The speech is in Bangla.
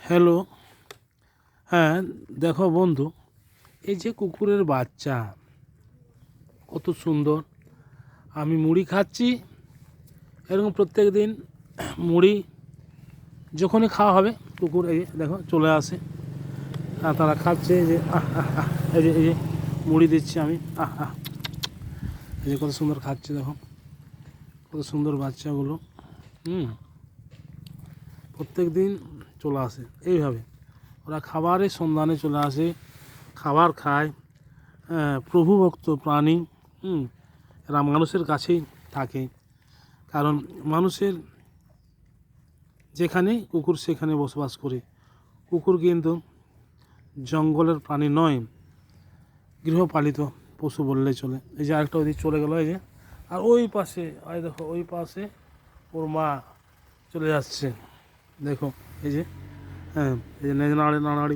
হ্যালো। হ্যাঁ, দেখো বন্ধু, এই যে কুকুরের বাচ্চা কত সুন্দর। আমি মুড়ি খাচ্ছি, এরকম প্রত্যেক দিন মুড়ি যখনই খাওয়া হবে কুকুর এই যে দেখো চলে আসে, আর তারা খাচ্ছে। এই যে এই যে মুড়ি দিচ্ছি আমি, এই যে কত সুন্দর খাচ্ছে, দেখো কত সুন্দর বাচ্চাগুলো। প্রত্যেক দিন চলে আসে এইভাবে, ওরা খাবারের সন্ধানে চলে আসে, খাবার খায়। প্রভুভক্ত প্রাণী। এরা মানুষের কাছেই থাকে, কারণ মানুষের যেখানে কুকুর সেখানে বসবাস করে। কুকুর কিন্তু জঙ্গলের প্রাণী নয়, গৃহপালিত পশু বললেই চলে। এই যে আরেকটা ওদিকে চলে গেল, এই যে আর ওই পাশে দেখো, ওই পাশে ওর মা চলে যাচ্ছে, দেখো এই যে এই যে নাড়াড়ি